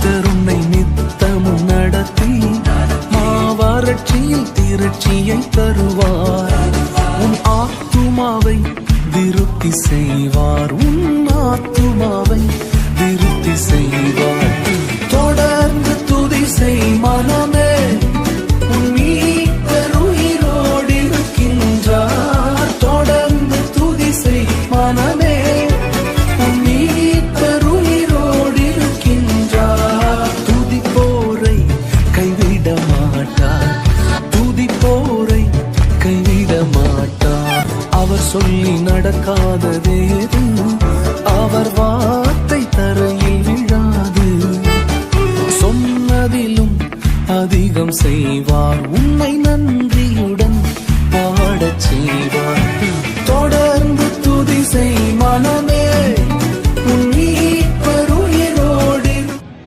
கர்த்தருன்னை நித்தமும் நடத்தி மாவறட்சியில் திரட்சியை தருவார். உன் ஆத்துமாவை திருப்தி செய்வார், உன் ஆத்துமாவை திருப்தி செய்வார். தொடர்ந்து துதி செய் மனமே, உன் மீட்பர் உயிரோடு இருக்கின்றார். தொடர்ந்து துதி செய் மனமே, உன் மீட்பர் உயிரோடு இருக்கின்றார். துதிப்போரை கைவிட மாட்டார், துதிப்போரை கைவிட மாட்டார். அவர் சொல்லி நடக்காததேது, அவர் வார்த்தை தரையில் விழாது. சொன்னதிலும் அதிகம் செய்வார்.